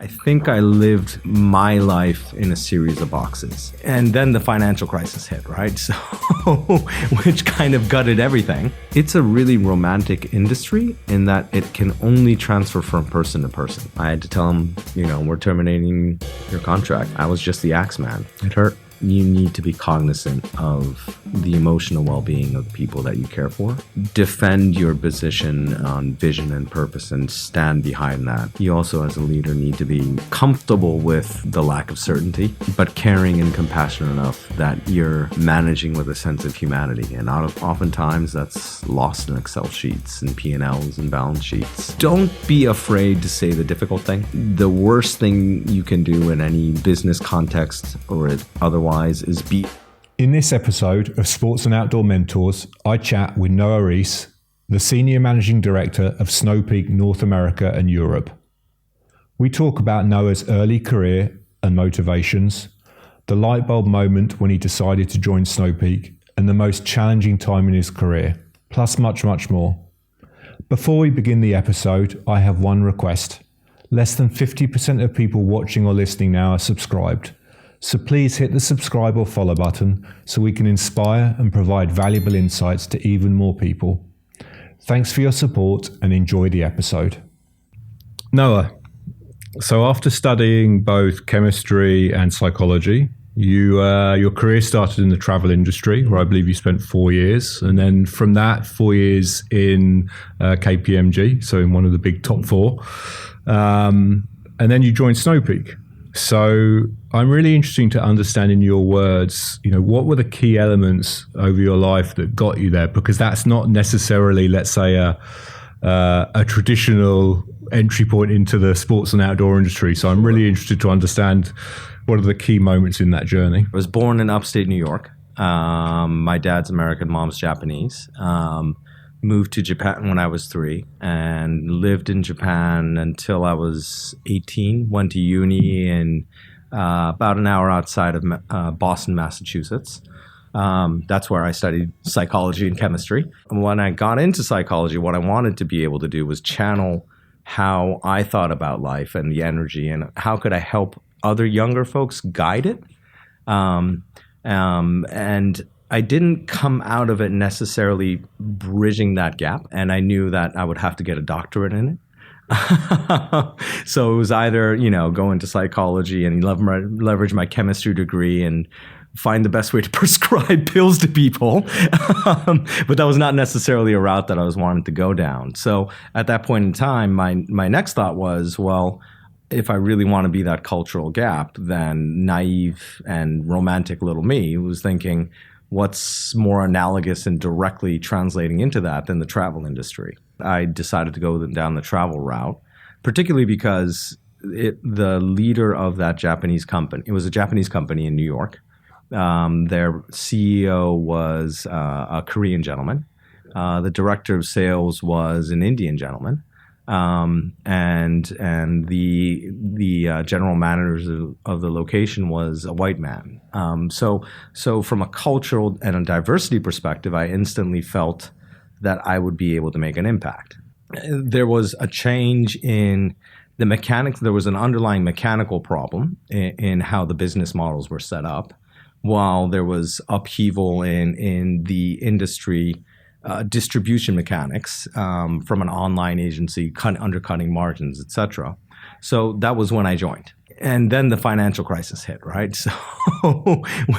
I think I lived my life in a series of boxes. And then the financial crisis hit, right? So, which kind of gutted everything. It's a really romantic industry in that it can only transfer from person to person. I had to tell them, we're terminating your contract. I was just the axe man. It hurt. You need to be cognizant of the emotional well-being of the people that you care for. Defend your position on vision and purpose and stand behind that. You also, as a leader, need to be comfortable with the lack of certainty, but caring and compassionate enough that you're managing with a sense of humanity. And oftentimes that's lost in Excel sheets and P&Ls and balance sheets. Don't be afraid to say the difficult thing. The worst thing you can do in any business context or otherwise is be. In this episode of Sports and Outdoor Mentors, I chat with Noah Reis, the Senior Managing Director of Snow Peak North America and Europe. We talk about Noah's early career and motivations, the light bulb moment when he decided to join Snow Peak, and the most challenging time in his career, plus much, much more. Before we begin the episode, I have one request. Less than 50% of people watching or listening now are subscribed. So please hit the subscribe or follow button so we can inspire and provide valuable insights to even more people. Thanks for your support and enjoy the episode. Noah, so after studying both chemistry and psychology, your career started in the travel industry, where I believe you spent 4 years. And then from that, 4 years in KPMG, so in one of the big top four. And then you joined Snow Peak. So I'm really interested to understand in your words, what were the key elements over your life that got you there? Because that's not necessarily, let's say, a traditional entry point into the sports and outdoor industry. So I'm really interested to understand what are the key moments in that journey. I was born in upstate New York. My dad's American, mom's Japanese. Moved to Japan when I was 3 and lived in Japan until I was 18. Went to uni in about an hour outside of Boston, Massachusetts. That's where I studied psychology and chemistry. And when I got into psychology, what I wanted to be able to do was channel how I thought about life and the energy, and how could I help other younger folks guide it. And I didn't come out of it necessarily bridging that gap, and I knew that I would have to get a doctorate in it. So it was either, go into psychology and leverage my chemistry degree and find the best way to prescribe pills to people. But that was not necessarily a route that I was wanting to go down. So at that point in time, my next thought was, well, if I really want to be that cultural gap, then naive and romantic little me was thinking, what's more analogous and directly translating into that than the travel industry? I decided to go down the travel route, particularly because the leader of that Japanese company, it was a Japanese company in New York. Their CEO was a Korean gentleman. The director of sales was an Indian gentleman. And the general manager of the location was a white man. So from a cultural and a diversity perspective, I instantly felt that I would be able to make an impact. There was a change in the mechanics. There was an underlying mechanical problem in how the business models were set up, while there was upheaval in the industry distribution mechanics from an online agency, undercutting margins, etc. So that was when I joined. And then the financial crisis hit, right? So,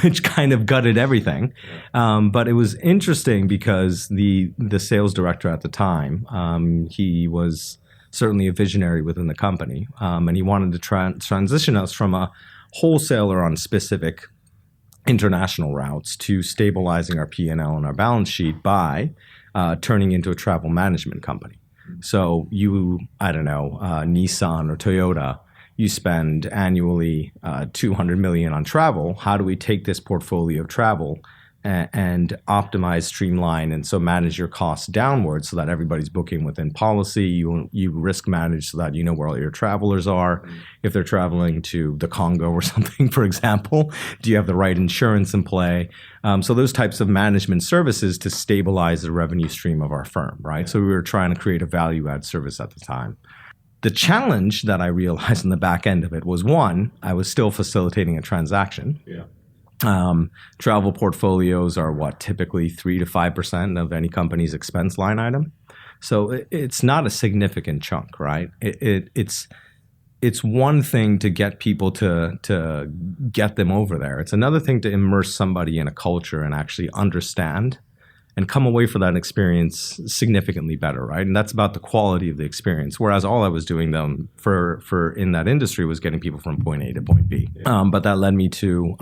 which kind of gutted everything. But it was interesting because the sales director at the time, he was certainly a visionary within the company. And he wanted to transition us from a wholesaler on specific international routes to stabilizing our P&L and our balance sheet by turning into a travel management company. So Nissan or Toyota, you spend annually $200 million on travel. How do we take this portfolio of travel and optimize, streamline, and so manage your costs downwards so that everybody's booking within policy? You risk manage so that you know where all your travelers are. If they're traveling to the Congo or something, for example, do you have the right insurance in play? So those types of management services to stabilize the revenue stream of our firm, right? So we were trying to create a value-add service at the time. The challenge that I realized in the back end of it was, one, I was still facilitating a transaction. Travel portfolios are typically 3 to 5% of any company's expense line item. So it's not a significant chunk, right? It's one thing to get people to get them over there. It's another thing to immerse somebody in a culture and actually understand and come away from that experience significantly better, right? And that's about the quality of the experience. Whereas all I was doing for in that industry was getting people from point A to point B. But that led me to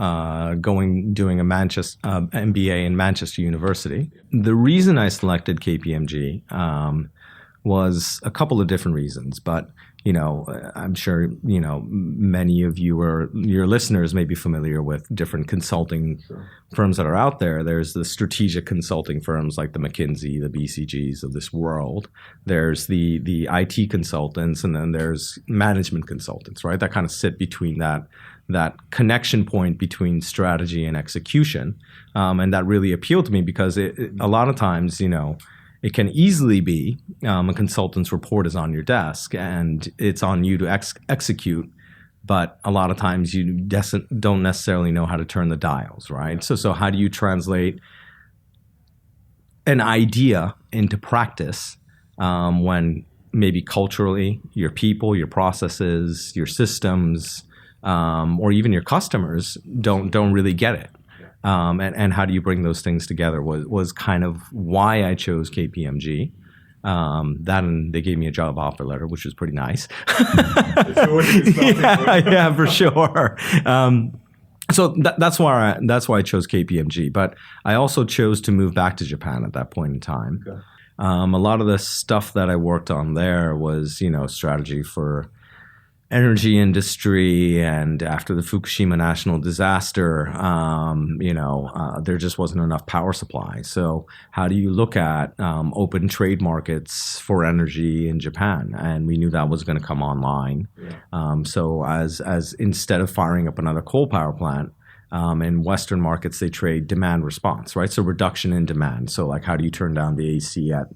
doing a MBA in Manchester University. The reason I selected KPMG was a couple of different reasons, but I'm sure, many of your listeners may be familiar with different consulting firms that are out there. There's the strategic consulting firms like the McKinsey, the BCGs of this world. There's the IT consultants, and then there's management consultants, right? That kind of sit between that connection point between strategy and execution. And that really appealed to me because a lot of times, it can easily be a consultant's report is on your desk and it's on you to execute, but a lot of times you don't necessarily know how to turn the dials, right? So how do you translate an idea into practice when maybe culturally your people, your processes, your systems, or even your customers don't really get it? And how do you bring those things together was kind of why I chose KPMG. And they gave me a job offer letter, which was pretty nice. Yeah, for sure. So that's why I chose KPMG. But I also chose to move back to Japan at that point in time. Okay. A lot of the stuff that I worked on there was, strategy for energy industry, and after the Fukushima national disaster, there just wasn't enough power supply. So how do you look at open trade markets for energy in Japan? And we knew that was going to come online. So as instead of firing up another coal power plant, in Western markets, they trade demand response, right? So reduction in demand. So like, how do you turn down the AC at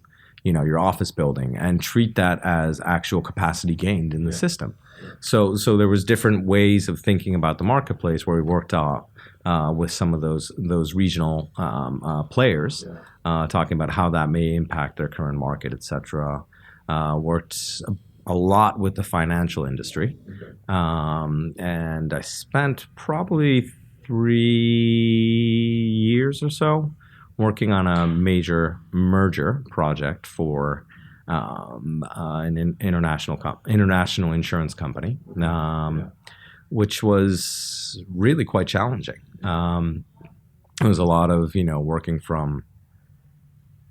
your office building and treat that as actual capacity gained in the system? So there was different ways of thinking about the marketplace where we worked with some of those regional players, talking about how that may impact their current market, et cetera. Worked a lot with the financial industry. And I spent probably 3 years or so working on a major merger project for an international insurance company, which was really quite challenging. It was a lot of working from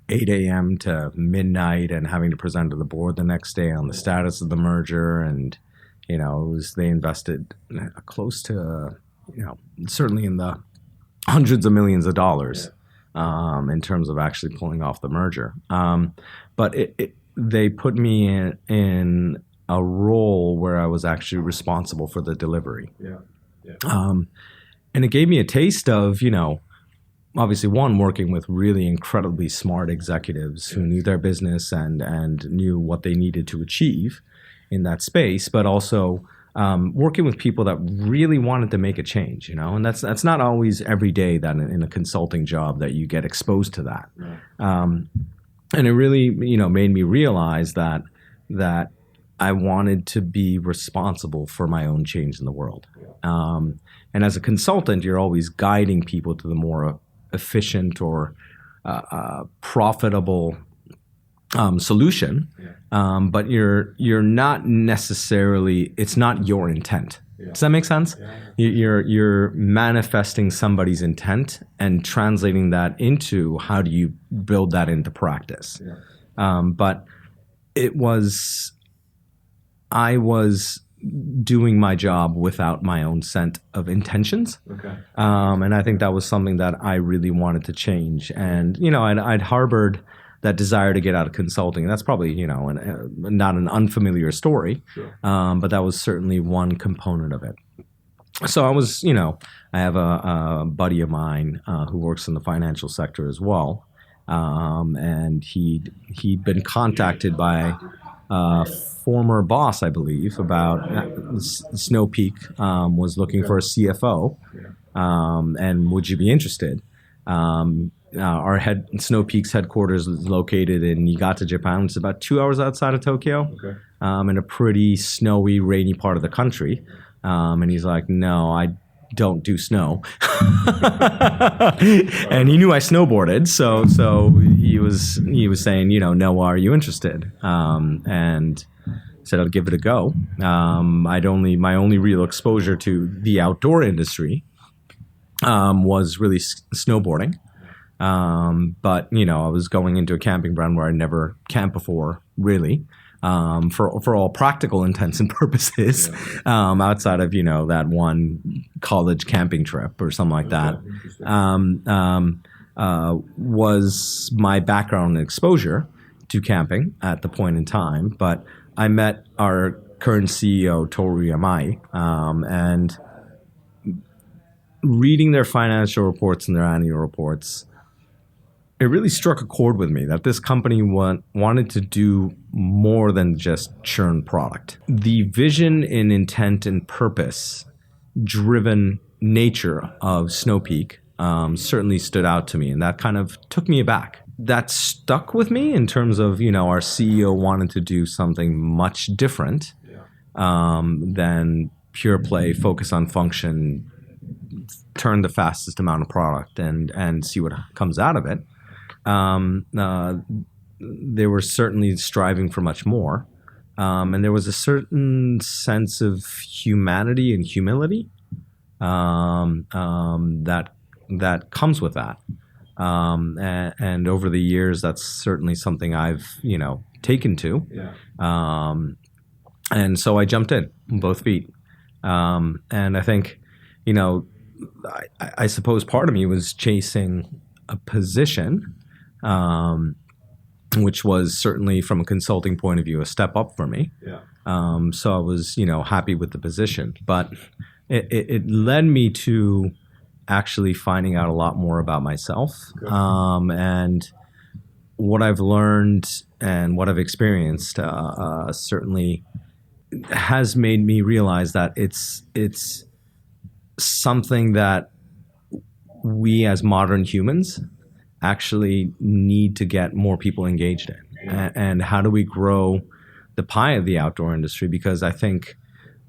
8 a.m. to midnight and having to present to the board the next day on the status of the merger, and they invested close to certainly in the hundreds of millions of dollars. In terms of actually pulling off the merger. But they put me in a role where I was actually responsible for the delivery. And it gave me a taste of, obviously, one, working with really incredibly smart executives who knew their business and knew what they needed to achieve in that space, but also working with people that really wanted to make a change, and that's not always every day that in a consulting job that you get exposed to that. And it really, made me realize that I wanted to be responsible for my own change in the world. And as a consultant, you're always guiding people to the more efficient or profitable solution, but you're not necessarily, it's not your intent. Does that make sense? You're manifesting somebody's intent and translating that into how do you build that into practice. But I was doing my job without my own set of intentions. And I think that was something that I really wanted to change. And, I'd harbored that desire to get out of consulting. That's probably, not an unfamiliar story, but that was certainly one component of it. So I was, I have a buddy of mine who works in the financial sector as well, and he'd been contacted by former boss, I believe, about Snow Peak was looking for a CFO, and would you be interested? Snow Peak's headquarters is located in Niigata, Japan. It's about 2 hours outside of Tokyo, in a pretty snowy, rainy part of the country. And he's like, no, I don't do snow. And he knew I snowboarded, so he was saying, Noah, are you interested? And said I'd give it a go. My only real exposure to the outdoor industry was really snowboarding. But I was going into a camping ground where I'd never camped before, really. For all practical intents and purposes, outside of that one college camping trip or something like that, was my background and exposure to camping at the point in time. But I met our current CEO, Toru Yamai, and reading their financial reports and their annual reports, it really struck a chord with me that this company wanted to do more than just churn product. The vision and intent and purpose-driven nature of Snow Peak certainly stood out to me, and that kind of took me aback. That stuck with me in terms of, our CEO wanted to do something much different than pure play, focus on function, turn the fastest amount of product and see what comes out of it. They were certainly striving for much more. And there was a certain sense of humanity and humility that comes with that. And over the years, that's certainly something I've, taken to. And so I jumped in both feet. And I think, I suppose part of me was chasing a position, which was certainly from a consulting point of view, a step up for me. So I was, happy with the position, but it led me to actually finding out a lot more about myself, and what I've learned and what I've experienced certainly has made me realize that it's something that we as modern humans actually need to get more people engaged in. And how do we grow the pie of the outdoor industry? Because I think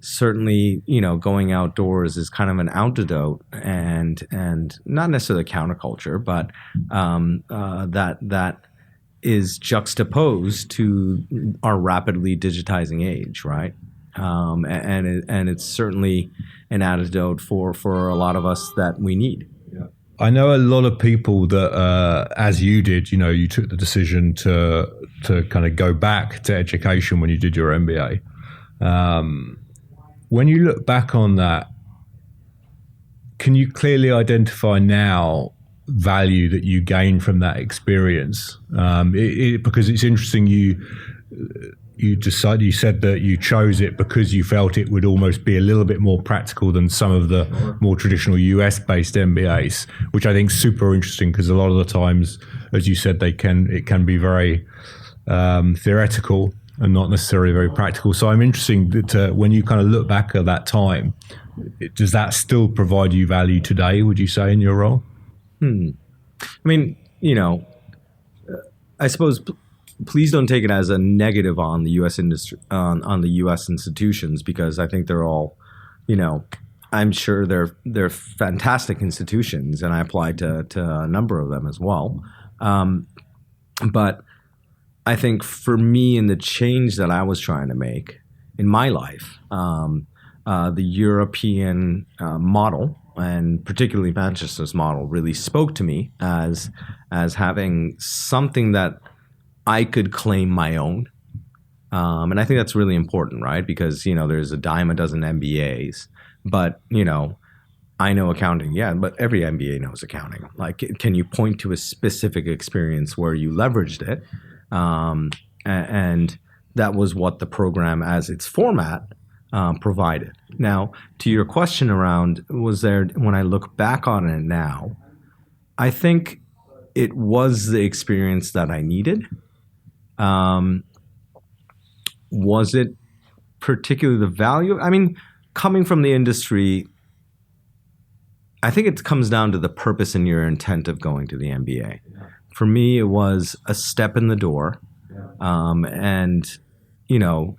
certainly, going outdoors is kind of an antidote and not necessarily counterculture, but that is juxtaposed to our rapidly digitizing age, right? And it's certainly an antidote for a lot of us that we need. I know a lot of people that, as you did, you took the decision to kind of go back to education when you did your MBA. When you look back on that, can you clearly identify now value that you gained from that experience? Because it's interesting, you said that you chose it because you felt it would almost be a little bit more practical than some of the more traditional US-based MBAs, which I think is super interesting because a lot of the times, as you said, it can be very theoretical and not necessarily very practical. So I'm interested that when you kind of look back at that time, does that still provide you value today, would you say, in your role? I mean, I suppose please don't take it as a negative on the U.S. industry, on the U.S. institutions, because I think they're all, I'm sure they're fantastic institutions, and I applied to a number of them as well. But I think for me, in the change that I was trying to make in my life, the European model, and particularly Manchester's model, really spoke to me as having something that I could claim my own. And I think that's really important, right? Because, there's a dime a dozen MBAs, but, I know accounting, yeah, but every MBA knows accounting. Like, can you point to a specific experience where you leveraged it? And that was what the program as its format provided. Now, to your question around, when I look back on it now, I think it was the experience that I needed. was it particularly the value? I mean, coming from the industry, I think it comes down to the purpose and your intent of going to the MBA. For me, it was a step in the door. And, you know,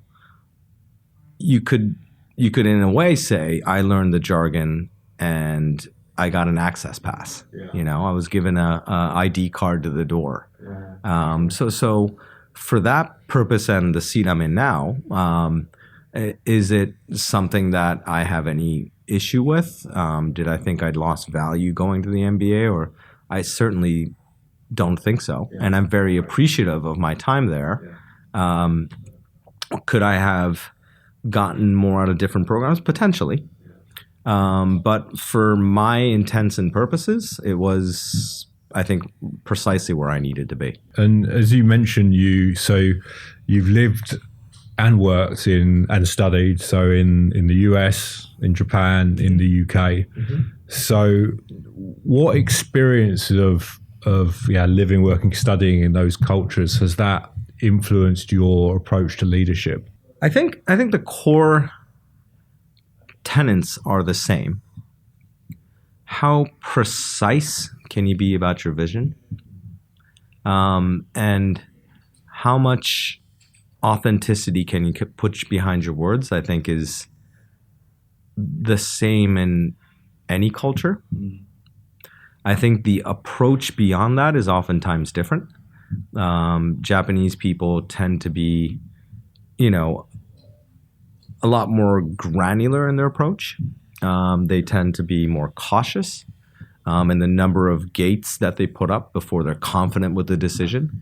you could in a way say, I learned the jargon and I got an access pass. You know, I was given a ID card to the door. So for that purpose and the seat I'm in now, is it something that I have any issue with? Did I think I'd lost value going to the MBA? Or I certainly don't think so. And I'm very appreciative of my time there. Could I have gotten more out of different programs? Potentially. But for my intents and purposes, it was, I think, precisely where I needed to be. And as you mentioned, you've lived and worked in and studied in the US, in Japan, in the UK. So what experience of living, working, studying in those cultures has that influenced your approach to leadership? I think the core tenets are the same. How precise can you be about your vision? And how much authenticity can you put behind your words, I think, is the same in any culture. I think the approach beyond that is oftentimes different. Japanese people tend to be, you know, a lot more granular in their approach. They tend to be more cautious in the number of gates that they put up before they're confident with the decision.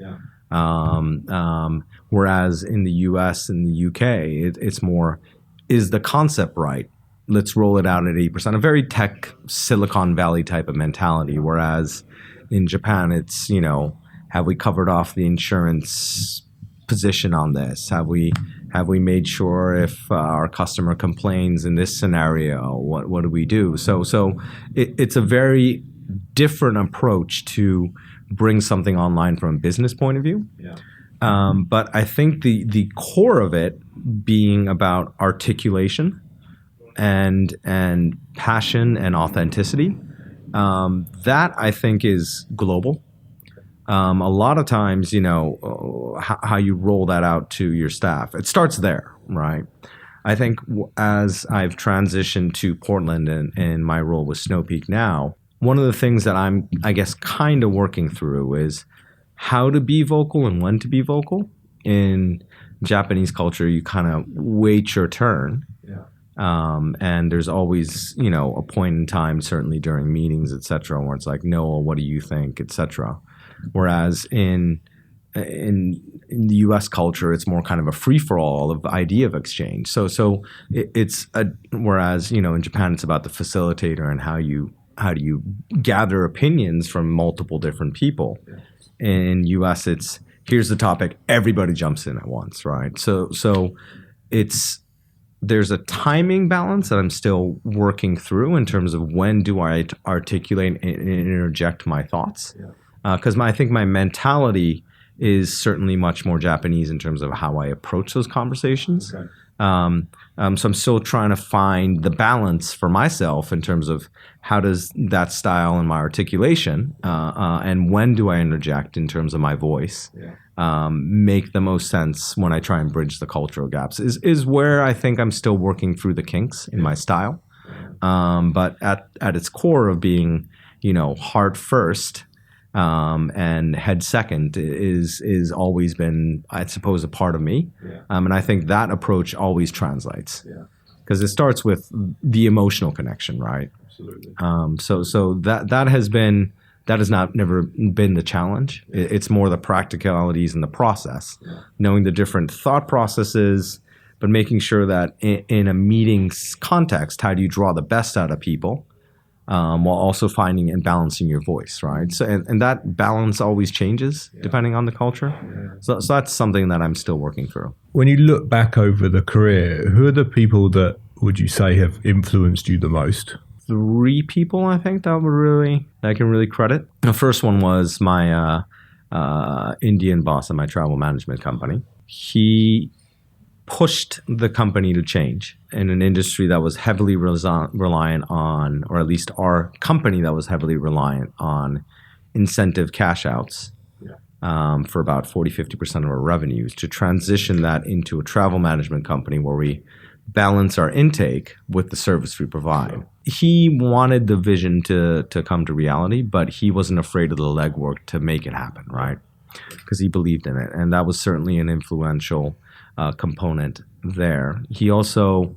Whereas in the US and the UK, it's more, is the concept right? Let's roll it out at 8%. A very tech Silicon Valley type of mentality. Whereas in Japan, it's, you know, have we covered off the insurance position on this? Have we made sure if our customer complains in this scenario, what do we do? So it's a very different approach to bring something online from a business point of view. But I think the core of it being about articulation and passion and authenticity, that I think is global. A lot of times, you know, how you roll that out to your staff, it starts there, right? I think as I've transitioned to Portland and my role with Snow Peak now, one of the things that I'm, I guess, kind of working through is how to be vocal and when to be vocal. In Japanese culture, you kind of wait your turn. And there's always, you know, a point in time, certainly during meetings, et cetera, where it's like, Noah, what do you think, et cetera. Whereas in the U.S. culture, it's more kind of a free-for-all of idea of exchange. So whereas, you know, in Japan, it's about the facilitator and how do you gather opinions from multiple different people. In U.S., it's here's the topic, everybody jumps in at once, right? So there's a timing balance that I'm still working through in terms of when do I articulate and interject my thoughts. Because I think my mentality is certainly much more Japanese in terms of how I approach those conversations. So I'm still trying to find the balance for myself in terms of how does that style and my articulation and when do I interject in terms of my voice make the most sense when I try and bridge the cultural gaps is where I think I'm still working through the kinks in my style. But at its core of being, you know, heart first, and head second is always been, I suppose, a part of me. And I think that approach always translates. Because it starts with the emotional connection, right? Absolutely. So that has never been the challenge. It's more the practicalities and the process, knowing the different thought processes, but making sure that in a meeting's context, how do you draw the best out of people? While also finding and balancing your voice, right? So, and that balance always changes depending on the culture. So that's something that I'm still working through. When you look back over the career, who are the people that would you say have influenced you the most? 3 people, I think, that I can really credit. The first one was my Indian boss at my travel management company. He pushed the company to change in an industry that was heavily reliant on, or at least our company that was heavily reliant on incentive cash outs for about 40-50% of our revenues, to transition that into a travel management company where we balance our intake with the service we provide. He wanted the vision to come to reality, but he wasn't afraid of the legwork to make it happen, right? Because he believed in it. And that was certainly an influential component there. He also,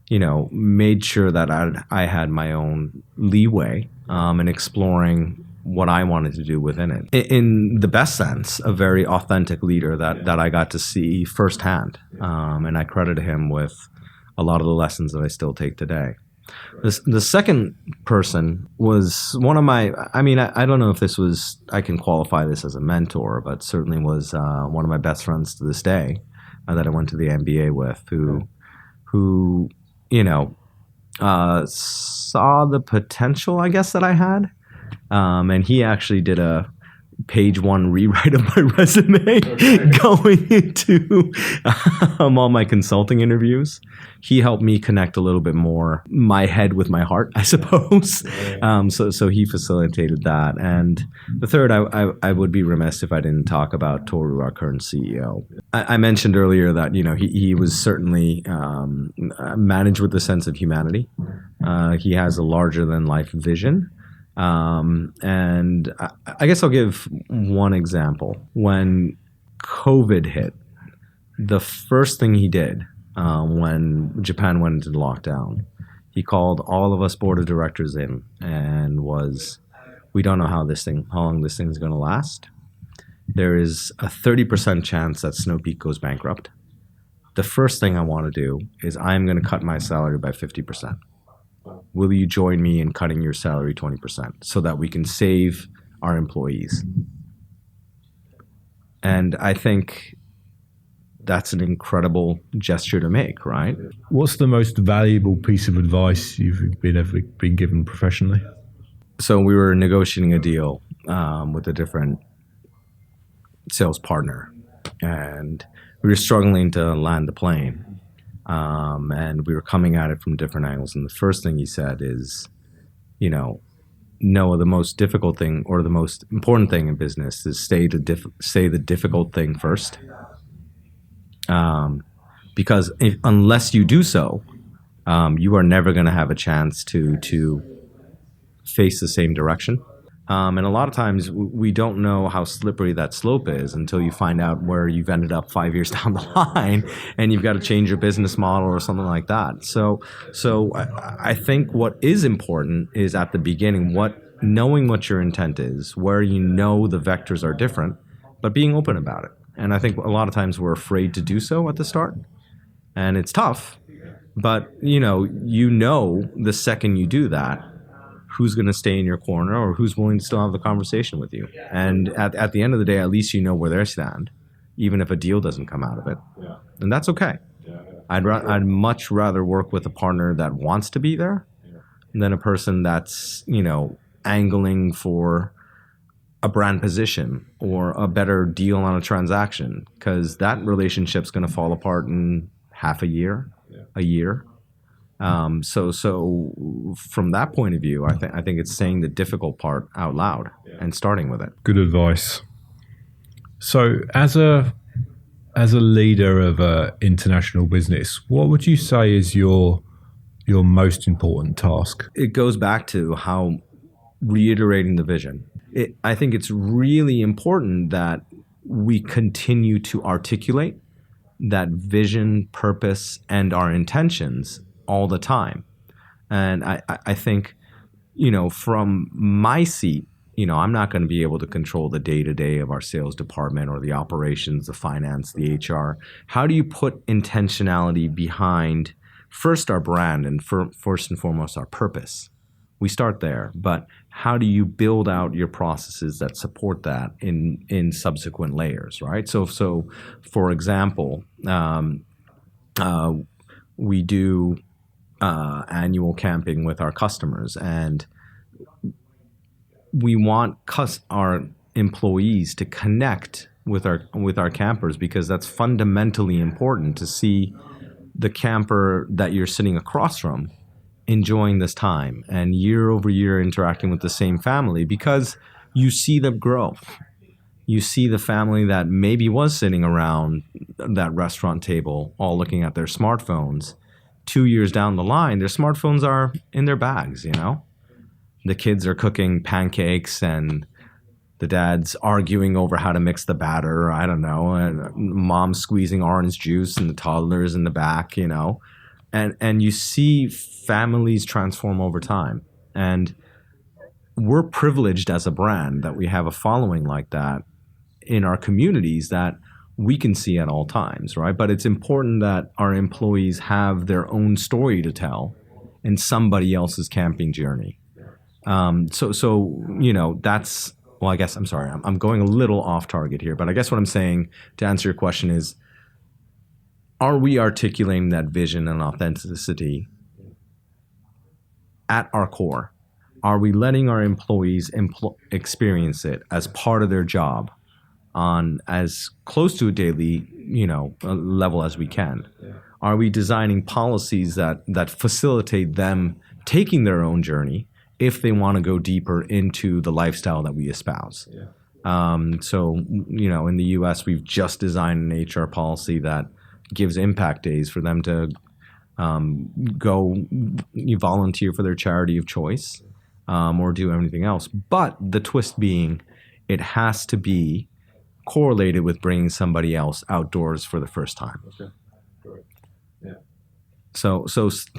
made sure that I had my own leeway in exploring what I wanted to do within it. In the best sense, a very authentic leader that I got to see firsthand. And I credit him with a lot of the lessons that I still take today. The second person was one of my, I don't know if I can qualify this as a mentor, but certainly was one of my best friends to this day that I went to the MBA with, who saw the potential, I guess, that I had. And he actually did a page 1 rewrite of my resume going into all my consulting interviews. He helped me connect a little bit more my head with my heart, I suppose. So he facilitated that. And the third, I would be remiss if I didn't talk about Toru, our current CEO. I mentioned earlier that he was certainly managed with a sense of humanity. He has a larger than life vision. And I guess I'll give one example. When COVID hit, the first thing he did when Japan went into lockdown, he called all of us board of directors in and we don't know how long this thing's going to last. There is a 30% chance that Snow Peak goes bankrupt. The first thing I want to do is I'm going to cut my salary by 50%. Will you join me in cutting your salary 20% so that we can save our employees? And I think that's an incredible gesture to make, right? What's the most valuable piece of advice you've ever been given professionally? So we were negotiating a deal with a different sales partner, and we were struggling to land the plane. And we were coming at it from different angles. And the first thing he said is, Noah, the most difficult thing or the most important thing in business is say the difficult thing first. Because unless you do so, you are never going to have a chance to face the same direction. And a lot of times we don't know how slippery that slope is until you find out where you've ended up 5 years down the line and you've got to change your business model or something like that. So I think what is important is at the beginning, knowing what your intent is, where the vectors are different, but being open about it. And I think a lot of times we're afraid to do so at the start. And it's tough, but the second you do that, who's going to stay in your corner or who's willing to still have the conversation with you. And at the end of the day, at least you know where they stand, even if a deal doesn't come out of it. Yeah. And that's okay. Yeah. I'd much rather work with a partner that wants to be there than a person that's, angling for a brand position or a better deal on a transaction, because that relationship's going to fall apart in half a year, a year. So from that point of view, I think it's saying the difficult part out loud and starting with it. Good advice. So as a leader of an international business, what would you say is your most important task? It goes back to how reiterating the vision. I think it's really important that we continue to articulate that vision, purpose, and our intentions all the time. And I think, from my seat, I'm not going to be able to control the day-to-day of our sales department or the operations, the finance, the HR. How do you put intentionality behind first our brand and first and foremost our purpose? We start there, but how do you build out your processes that support that in subsequent layers, right? So for example, we do annual camping with our customers, and we want our employees to connect with our campers, because that's fundamentally important to see the camper that you're sitting across from enjoying this time and year over year interacting with the same family, because you see them grow. You see the family that maybe was sitting around that restaurant table all looking at their smartphones. 2 years down the line, their smartphones are in their bags, you know? The kids are cooking pancakes and the dad's arguing over how to mix the batter. I don't know. And mom's squeezing orange juice and the toddler's in the back, you know? And you see families transform over time. And we're privileged as a brand that we have a following like that in our communities that we can see at all times, right? But it's important that our employees have their own story to tell in somebody else's camping journey. So you know, that's, well, I guess, I'm sorry, I'm going a little off target here, but I guess what I'm saying to answer your question is, are we articulating that vision and authenticity at our core? Are we letting our employees experience it as part of their job on as close to a daily, you know, level as we can? Are we designing policies that facilitate them taking their own journey if they want to go deeper into the lifestyle that we espouse? So, you know, in the U.S., we've just designed an HR policy that gives impact days for them to go volunteer for their charity of choice or do anything else. But the twist being, it has to be correlated with bringing somebody else outdoors for the first time. Okay. Great. Yeah. So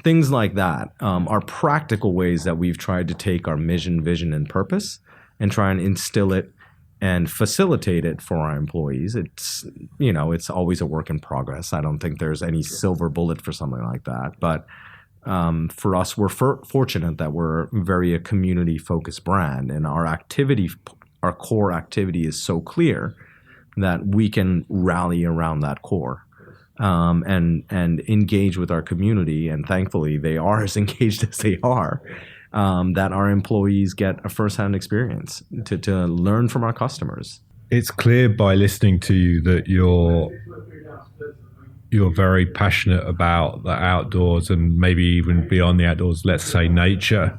things like that are practical ways that we've tried to take our mission, vision, and purpose and try and instill it and facilitate it for our employees. It's, you know, it's always a work in progress. I don't think there's any silver bullet for something like that. But for us, we're fortunate that we're very a community-focused brand, and our activity, our core activity is so clear that we can rally around that core and engage with our community. And thankfully, they are as engaged as they are. That our employees get a firsthand experience to learn from our customers. It's clear by listening to you that you're very passionate about the outdoors and maybe even beyond the outdoors, let's say nature.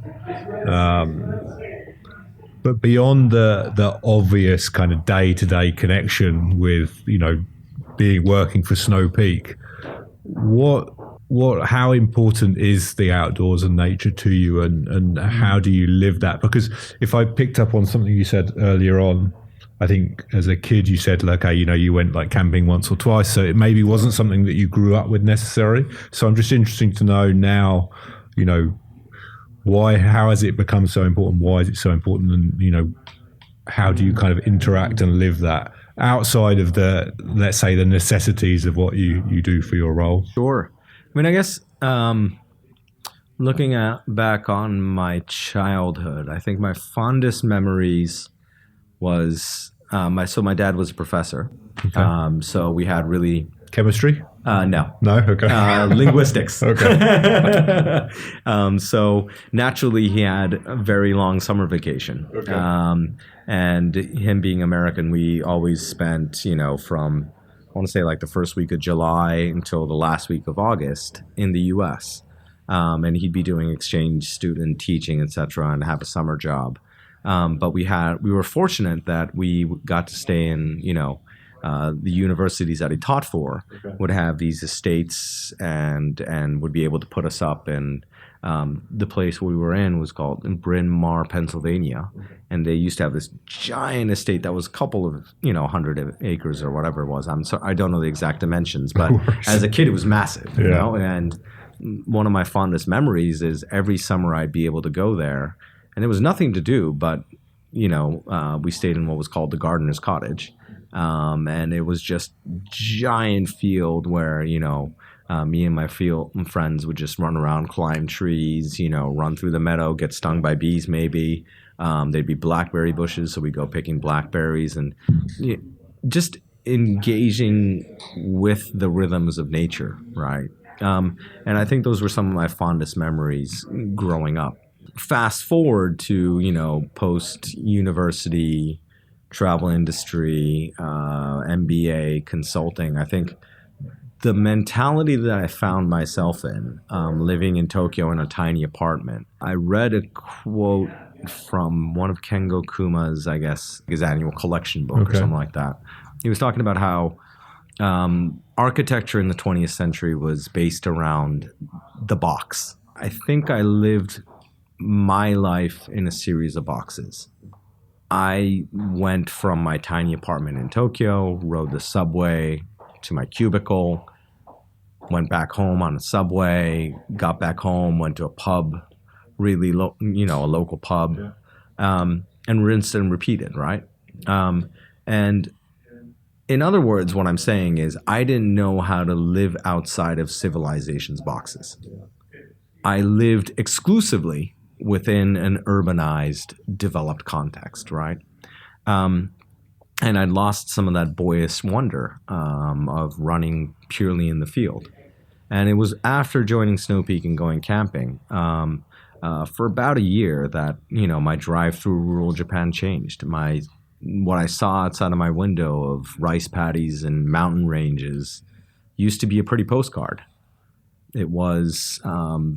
But beyond the obvious kind of day-to-day connection with, you know, working for Snow Peak, how important is the outdoors and nature to you, and how do you live that? Because if I picked up on something you said earlier on, I think as a kid you said, like, okay, you know, you went like camping once or twice, so it maybe wasn't something that you grew up with necessarily. So I'm just interested to know now, you know, how has it become so important? Why is it so important? And, you know, how do you kind of interact and live that outside of the, let's say, the necessities of what you do for your role? Sure. I mean, I guess looking back on my childhood, I think my fondest memories was my dad was a professor. Okay. So we had really chemistry. No. Okay. Linguistics. Okay. So naturally, he had a very long summer vacation. Okay. And him being American, we always spent, you know, from, I want to say like the first week of July until the last week of August in the U.S. And he'd be doing exchange student teaching, et cetera, and have a summer job. But we were fortunate that we got to stay in, you know, the universities that he taught for would have these estates and would be able to put us up. And the place we were in was called Bryn Mawr, Pennsylvania. And they used to have this giant estate that was a couple of, you know, 100 acres or whatever it was. I don't know the exact dimensions, but as a kid, it was massive, you know. And one of my fondest memories is every summer I'd be able to go there. And there was nothing to do, but, you know, we stayed in what was called the gardener's cottage. And it was just giant field where, you know, me and my friends would just run around, climb trees, you know, run through the meadow, get stung by bees maybe. There'd be blackberry bushes, so we'd go picking blackberries and just engaging with the rhythms of nature, right? And I think those were some of my fondest memories growing up. Fast forward to, you know, post-university travel industry, MBA, consulting. I think the mentality that I found myself in, living in Tokyo in a tiny apartment, I read a quote from one of Kengo Kuma's, I guess, his annual collection book or something like that. He was talking about how architecture in the 20th century was based around the box. I think I lived my life in a series of boxes. I went from my tiny apartment in Tokyo, rode the subway to my cubicle, went back home on a subway, got back home, went to a pub, really, a local pub, and rinsed and repeated, right? And in other words, what I'm saying is I didn't know how to live outside of civilization's boxes. I lived exclusively within an urbanized, developed context, right? And I'd lost some of that boyish wonder of running purely in the field. And it was after joining Snow Peak and going camping for about a year that, my drive through rural Japan changed. What I saw outside of my window of rice paddies and mountain ranges used to be a pretty postcard. It was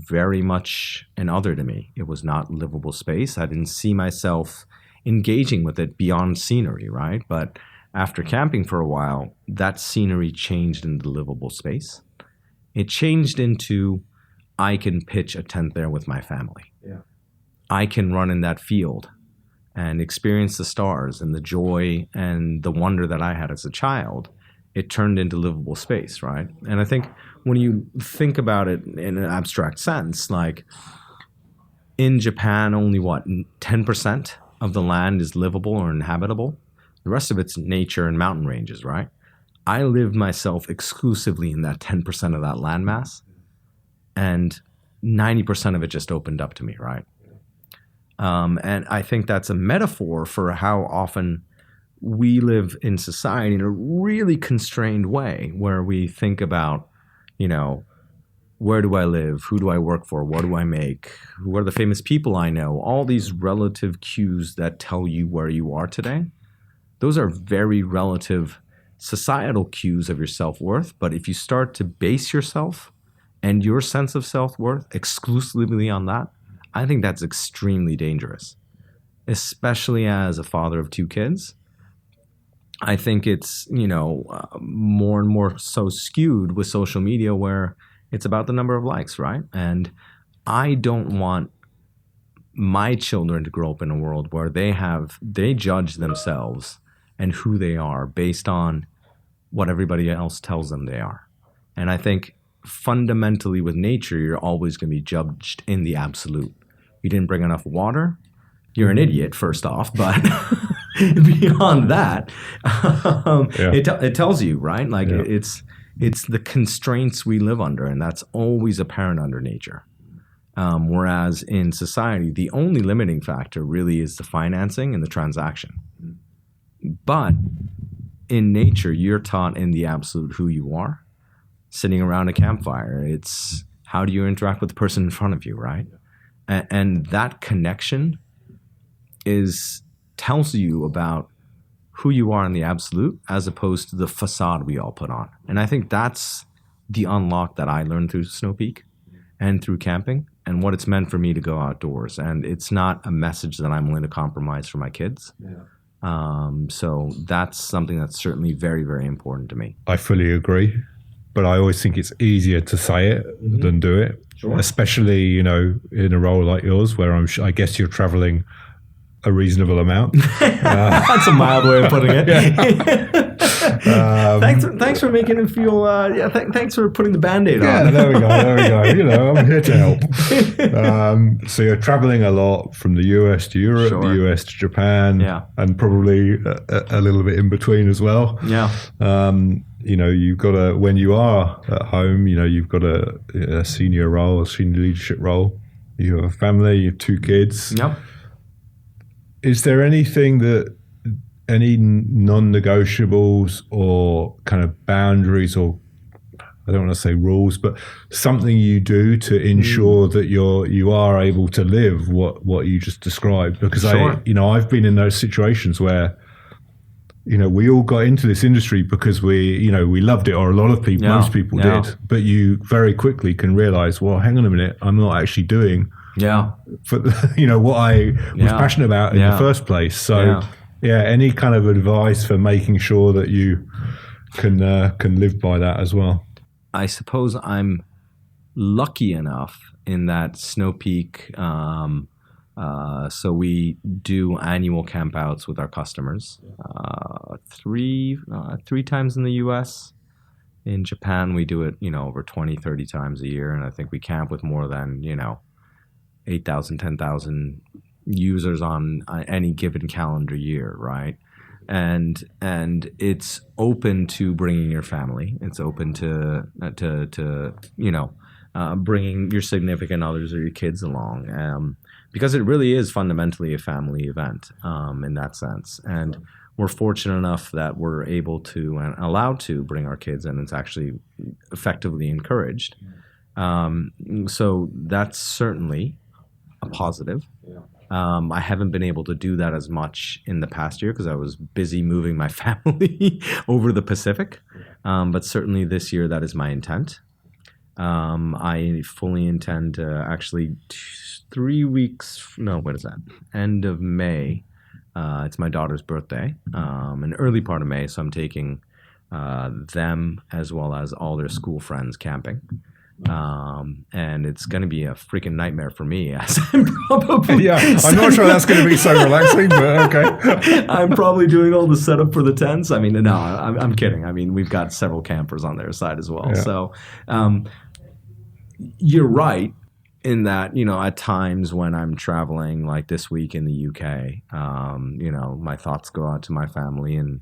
very much an other to me. It was not livable space. I didn't see myself engaging with it beyond scenery, right? But after camping for a while, that scenery changed into livable space. It changed into, I can pitch a tent there with my family. Yeah. I can run in that field and experience the stars and the joy and the wonder that I had as a child. It turned into livable space, right? And I think when you think about it in an abstract sense, like in Japan, only 10% of the land is livable or inhabitable. The rest of it's nature and mountain ranges, right? I lived myself exclusively in that 10% of that landmass, and 90% of it just opened up to me, right? And I think that's a metaphor for how often we live in society in a really constrained way, where we think about, where do I live? Who do I work for? What do I make? Who are the famous people I know? All these relative cues that tell you where you are today. Those are very relative societal cues of your self-worth. But if you start to base yourself and your sense of self-worth exclusively on that, I think that's extremely dangerous, especially as a father of 2 kids. I think it's, more and more so skewed with social media, where it's about the number of likes, right? And I don't want my children to grow up in a world where they judge themselves and who they are based on what everybody else tells them they are. And I think fundamentally with nature, you're always going to be judged in the absolute. You didn't bring enough water, you're an idiot, first off, but beyond that, it tells you, right? Like it's the constraints we live under, and that's always apparent under nature. Whereas in society, the only limiting factor really is the financing and the transaction. But in nature, you're taught in the absolute who you are. Sitting around a campfire, it's how do you interact with the person in front of you, right? And that connection tells you about who you are in the absolute, as opposed to the facade we all put on. And I think that's the unlock that I learned through Snow Peak and through camping, and what it's meant for me to go outdoors. And it's not a message that I'm willing to compromise for my kids. So that's something that's certainly very, very important to me. I fully agree, but I always think it's easier to say it than do it. Sure. Especially, in a role like yours, where I guess you're traveling a reasonable amount. That's a mild way of putting it. Thanks for making it feel. Thanks for putting the Band-Aid on. Yeah, there we go. I'm here to help. So you're traveling a lot from the US to Europe, sure. The US to Japan, and probably a little bit in between as well. Yeah. You've got when you are at home, you've got a senior role, a senior leadership role. You have a family, you have 2 kids. Yep. Is there any non-negotiables or kind of boundaries, or I don't want to say rules, but something you do to ensure that you are able to live what you just described? Because sure. I've been in those situations where we all got into this industry because we loved it, or a lot of people, most people did. But you very quickly can realize, well, hang on a minute, I'm not actually doing what I was passionate about in the first place. So any kind of advice for making sure that you can live by that as well. I suppose I'm lucky enough in that Snow Peak. So we do annual campouts with our customers, three times in the U.S. In Japan, we do it, over 20, 30 times a year. And I think we camp with more than, 8,000, 10,000 users on any given calendar year, right? And it's open to bringing your family. It's open to bringing your significant others or your kids along. Because it really is fundamentally a family event in that sense. And we're fortunate enough that we're able to and allowed to bring our kids, and it's actually effectively encouraged. So that's certainly a positive. I haven't been able to do that as much in the past year because I was busy moving my family over the Pacific. But certainly this year, that is my intent. I fully intend to actually 3 weeks, no, what is that? End of May. It's my daughter's birthday, an early part of May. So I'm taking them as well as all their school friends camping. And it's going to be a freaking nightmare for me, as I'm probably I'm not sure that's going to be so relaxing, but okay. I'm probably doing all the setup for the tents. I mean, no, I'm kidding. I mean, we've got several campers on their side as well. Yeah. So you're right in that, at times when I'm traveling, like this week in the UK, my thoughts go out to my family and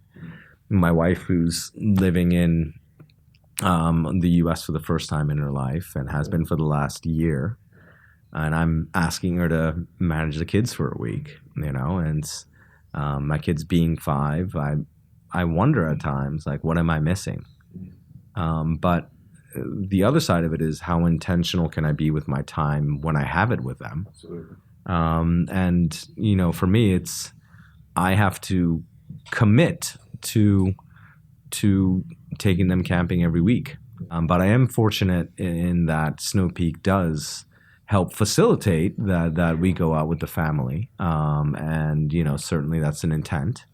my wife, who's living in the U.S. for the first time in her life and has been for the last year. And I'm asking her to manage the kids for a week, and my kids being 5, I wonder at times, like, what am I missing? But the other side of it is how intentional can I be with my time when I have it with them? Absolutely. And, for me, it's I have to commit to taking them camping every week. But I am fortunate in that Snow Peak does help facilitate that we go out with the family. And, certainly that's an intent,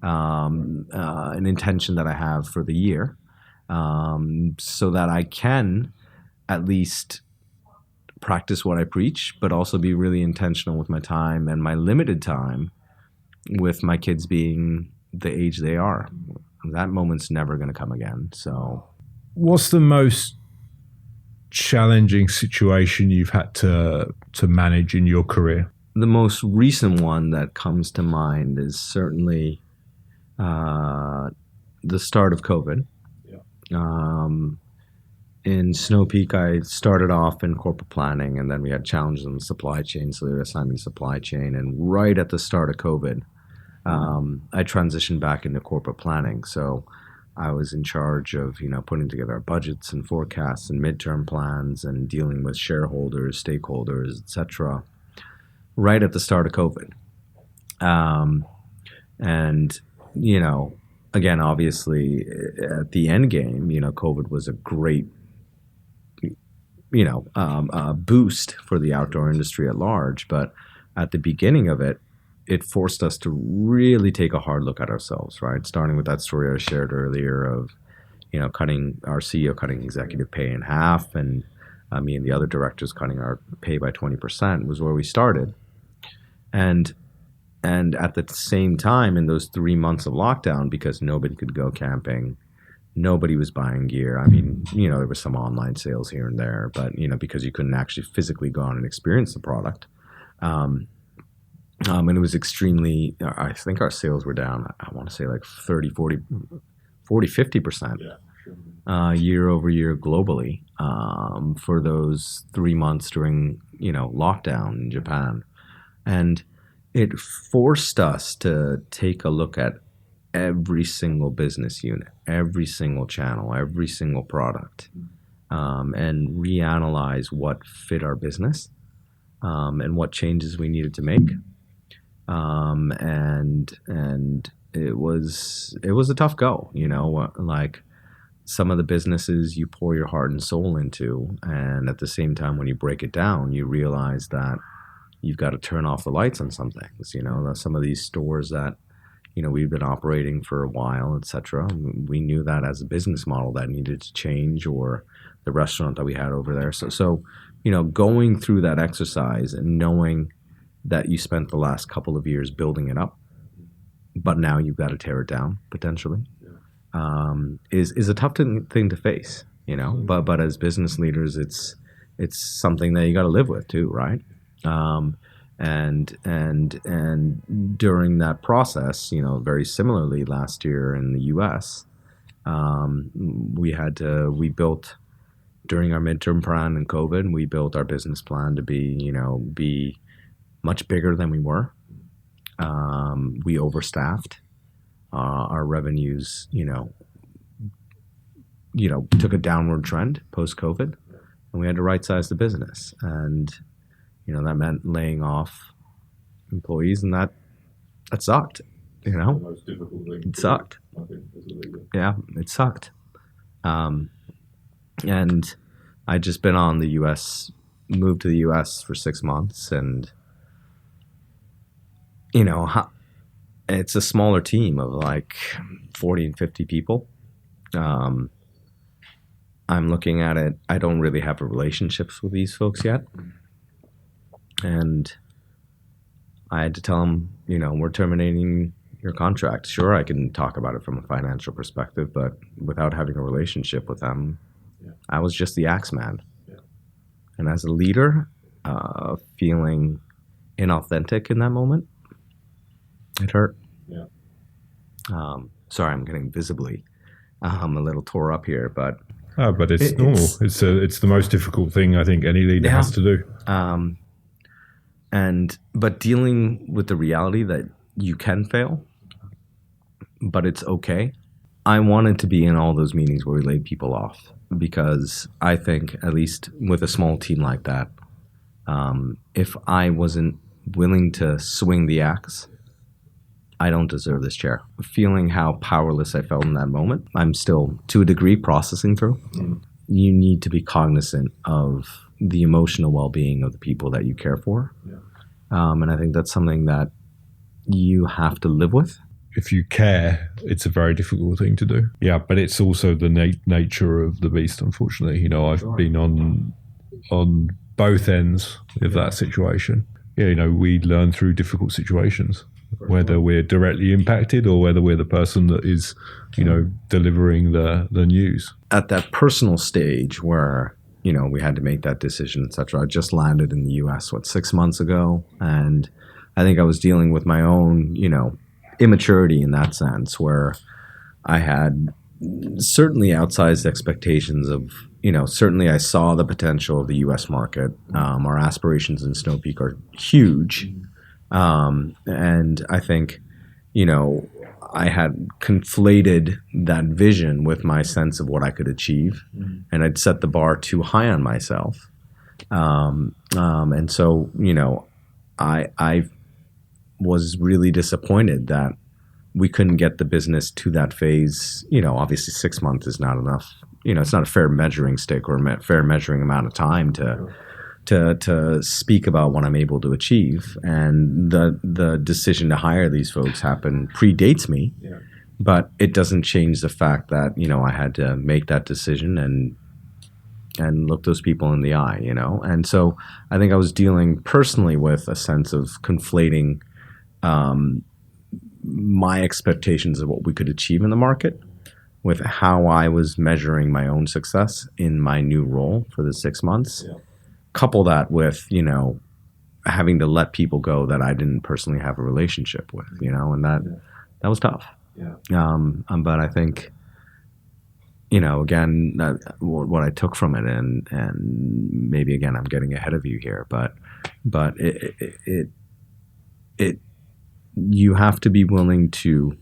an intention that I have for the year, so that I can at least practice what I preach, but also be really intentional with my time and my limited time with my kids being the age they are. That moment's never going to come again. So, what's the most challenging situation you've had to manage in your career? The most recent one that comes to mind is certainly the start of COVID. Yeah. In Snow Peak, I started off in corporate planning, and then we had challenges in the supply chain, so they were assigning supply chain. And right at the start of COVID, I transitioned back into corporate planning. So I was in charge of, putting together our budgets and forecasts and midterm plans and dealing with shareholders, stakeholders, etc. right at the start of COVID. And, again, obviously at the end game, COVID was a great, boost for the outdoor industry at large. But at the beginning of it, it forced us to really take a hard look at ourselves, right? Starting with that story I shared earlier of, cutting our CEO, cutting executive pay in half, and me and the other directors cutting our pay by 20% was where we started. And at the same time, in those 3 months of lockdown, because nobody could go camping, nobody was buying gear. I mean, there was some online sales here and there, but, because you couldn't actually physically go out and experience the product. And it was extremely, I think our sales were down, I want to say like 30, 40, 50% year over year globally for those 3 months during, lockdown in Japan. And it forced us to take a look at every single business unit, every single channel, every single product, and reanalyze what fit our business and what changes we needed to make. And it was a tough go. Like some of the businesses you pour your heart and soul into, and at the same time, when you break it down, you realize that you've got to turn off the lights on some things. Some of these stores that we've been operating for a while, etc. We knew that as a business model that needed to change, or the restaurant that we had over there. So going through that exercise and knowing that you spent the last couple of years building it up, but now you've got to tear it down potentially, is a tough thing to face. But as business leaders, it's something that you got to live with too, right? And during that process, very similarly last year in the U.S., we built during our midterm plan in COVID, we built our business plan to be much bigger than we were. We overstaffed. Our revenues, took a downward trend post-COVID, and we had to right-size the business. And that meant laying off employees, and that sucked. The most difficult thing. It sucked. I think, as a leader. Yeah, it sucked. And I'd just been moved to the U.S. for 6 months, and it's a smaller team of like 40 and 50 people. I'm looking at it. I don't really have relationships with these folks yet. And I had to tell them, we're terminating your contract. Sure, I can talk about it from a financial perspective, but without having a relationship with them, I was just the axe man. Yeah. And as a leader, feeling inauthentic in that moment, it hurt. Yeah. Sorry, I'm getting visibly a little tore up here, but it's normal. It's the most difficult thing I think any leader has to do. But dealing with the reality that you can fail, but it's okay. I wanted to be in all those meetings where we laid people off, because I think, at least with a small team like that, if I wasn't willing to swing the axe, I don't deserve this chair. Feeling how powerless I felt in that moment, I'm still, to a degree, processing through. Mm. You need to be cognizant of the emotional well-being of the people that you care for. Yeah. And I think that's something that you have to live with. If you care, it's a very difficult thing to do. Yeah, but it's also the nature of the beast, unfortunately. I've been on both ends of that situation. Yeah, we learn through difficult situations, whether we're directly impacted or whether we're the person that is, delivering the news. At that personal stage where, we had to make that decision, etc. I just landed in the U.S., 6 months ago, and I think I was dealing with my own, immaturity in that sense, where I had certainly outsized expectations of, certainly I saw the potential of the U.S. market. Our aspirations in Snow Peak are huge. And I think, I had conflated that vision with my sense of what I could achieve, and I'd set the bar too high on myself. And so, I was really disappointed that we couldn't get the business to that phase. Obviously 6 months is not enough. It's not a fair measuring stick or a fair measuring amount of time to speak about what I'm able to achieve. And the decision to hire these folks predates me, but it doesn't change the fact that, I had to make that decision and look those people in the eye, And so I think I was dealing personally with a sense of conflating my expectations of what we could achieve in the market with how I was measuring my own success in my new role for the 6 months. Yeah. Couple that with, having to let people go that I didn't personally have a relationship with, and that was tough. Yeah. But I think, again, what I took from it, and maybe again I'm getting ahead of you here, but it you have to be willing to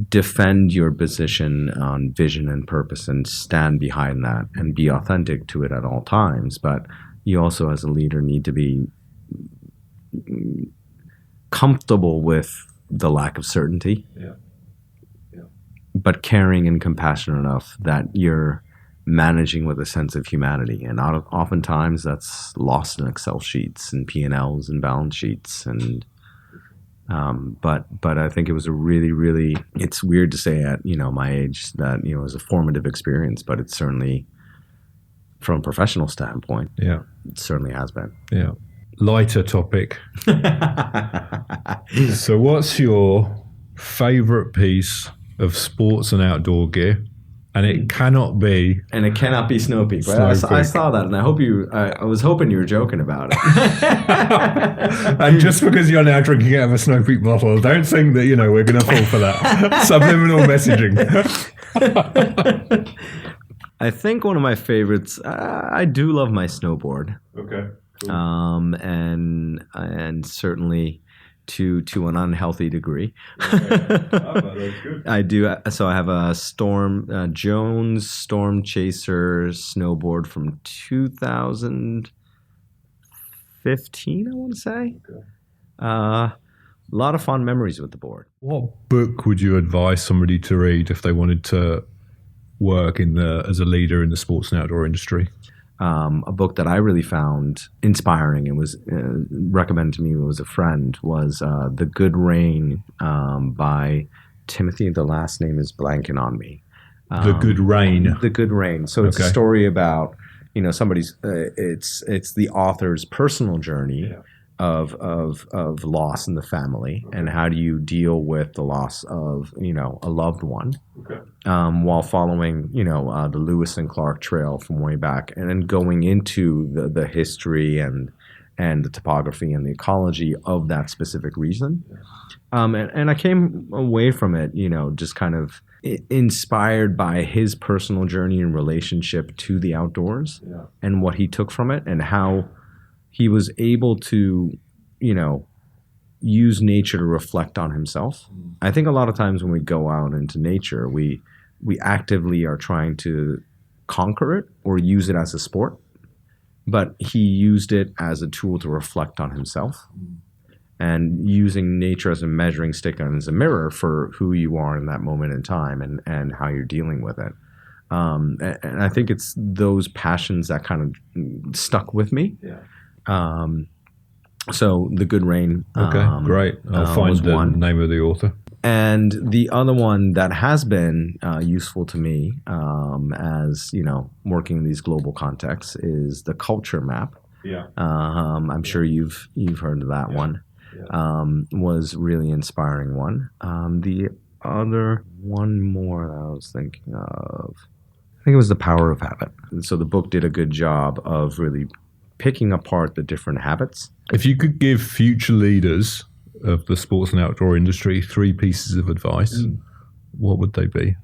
defend your position on vision and purpose and stand behind that and be authentic to it at all times. But you also, as a leader, need to be comfortable with the lack of certainty, Yeah. but caring and compassionate enough that you're managing with a sense of humanity. And oftentimes that's lost in Excel sheets and P&Ls and balance sheets. And but I think it was a really, really, it's weird to say at, my age that, it was a formative experience, but it certainly, from a professional standpoint, Yeah. it certainly has been. Yeah. Lighter topic. So what's your favorite piece of sports and outdoor gear? And it cannot be. And it cannot be Snow Peak. Right? I saw that, and I was hoping you were joking about it. And just because you're now drinking out of a Snow Peak bottle, don't think that, we're going to fall for that. Subliminal messaging. I think one of my favorites, I do love my snowboard. Okay. Cool. And certainly to an unhealthy degree. That's good. I do. So I have a Jones Storm Chaser snowboard from 2015, I want to say. Okay. A lot of fond memories with the board. What book would you advise somebody to read if they wanted to work as a leader in the sports and outdoor industry? A book that I really found inspiring and was recommended to me was a friend was The Good Rain by Timothy. The last name is blanking on me. The Good Rain. The Good Rain. So it's a story about somebody's. It's the author's personal journey of loss in the family, and how do you deal with the loss of a loved one, while following the Lewis and Clark Trail from way back, and then going into the history and the topography and the ecology of that specific region. And I came away from it, just kind of inspired by his personal journey and relationship to the outdoors, and what he took from it, and how he was able to, use nature to reflect on himself. I think a lot of times when we go out into nature, we actively are trying to conquer it or use it as a sport. But he used it as a tool to reflect on himself, and using nature as a measuring stick and as a mirror for who you are in that moment in time, and how you're dealing with it. And I think it's those passions that kind of stuck with me. So The Good Rain. Okay, great. I'll find the name of the author. And the other one that has been useful to me, as working in these global contexts, is the Culture Map. I'm sure you've heard of that one. Was really inspiring one. The other one more that I was thinking of, I think it was The Power of Habit. And so the book did a good job of really picking apart the different habits. If you could give future leaders of the sports and outdoor industry 3 pieces of advice, what would they be?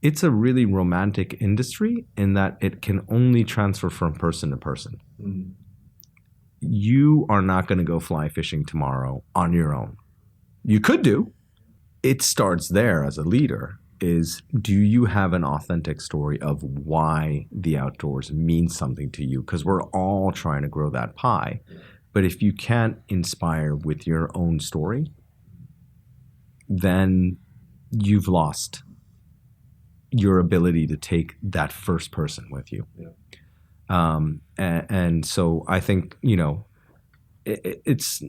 It's a really romantic industry in that it can only transfer from person to person. You are not going to go fly fishing tomorrow on your own. You could do. It starts there as a leader. Do you have an authentic story of why the outdoors means something to you? Because we're all trying to grow that pie. But if you can't inspire with your own story, then you've lost your ability to take that first person with you. And so I think, it's,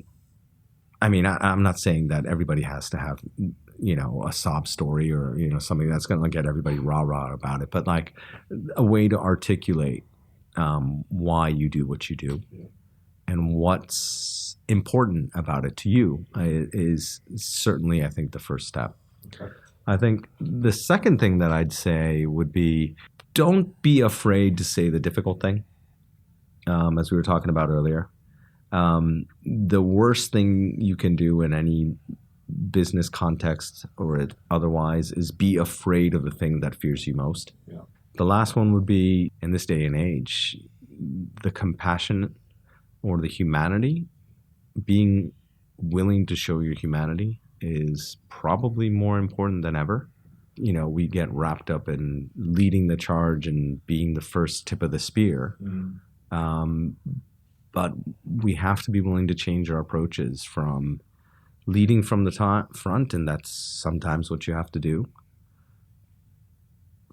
I'm not saying that everybody has to have, a sob story or, something that's going to get everybody rah-rah about it, but like a way to articulate why you do what you do and what's important about it to you is certainly, I think, the first step. I think the second thing that I'd say would be, don't be afraid to say the difficult thing, as we were talking about earlier. The worst thing you can do in any business context or otherwise is be afraid of the thing that fears you most. The last one would be, in this day and age, the compassion or the humanity. Being willing to show your humanity is probably more important than ever. We get wrapped up in leading the charge and being the first tip of the spear. But we have to be willing to change our approaches from leading from the front, and that's sometimes what you have to do.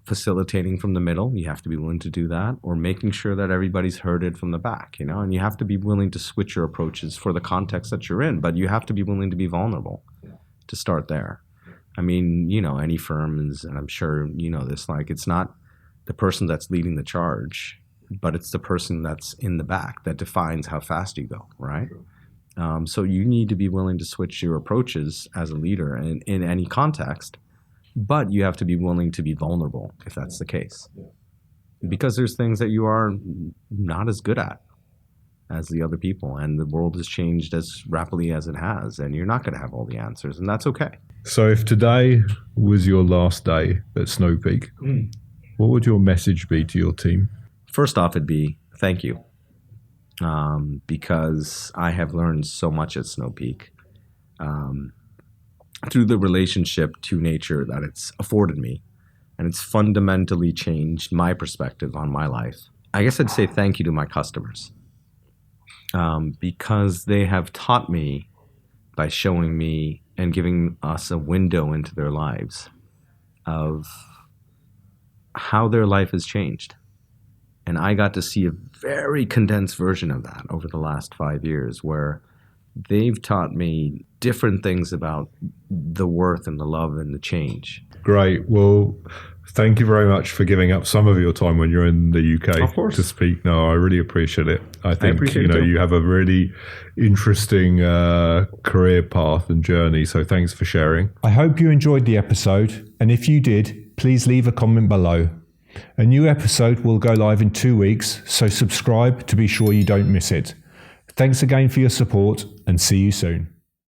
Facilitating from the middle, you have to be willing to do that, or making sure that everybody's herded from the back, and you have to be willing to switch your approaches for the context that you're in, but you have to be willing to be vulnerable to start there. I mean, any firm is, and I'm sure you know this, like it's not the person that's leading the charge, but it's the person that's in the back that defines how fast you go, right? So you need to be willing to switch your approaches as a leader in any context, but you have to be willing to be vulnerable if that's the case. Because there's things that you are not as good at as the other people, and the world has changed as rapidly as it has, and you're not going to have all the answers, and that's okay. So if today was your last day at Snow Peak, what would your message be to your team? First off, it'd be thank you, because I have learned so much at Snow Peak through the relationship to nature that it's afforded me, and it's fundamentally changed my perspective on my life. I guess I'd say thank you to my customers, because they have taught me by showing me and giving us a window into their lives of how their life has changed. And I got to see a very condensed version of that over the last 5 years, where they've taught me different things about the worth and the love and the change. Great. Well, thank you very much for giving up some of your time when you're in the UK to speak. No, I really appreciate it. I think you have a really interesting career path and journey. So thanks for sharing. I hope you enjoyed the episode. And if you did, please leave a comment below. A new episode will go live in 2 weeks, so subscribe to be sure you don't miss it. Thanks again for your support, and see you soon.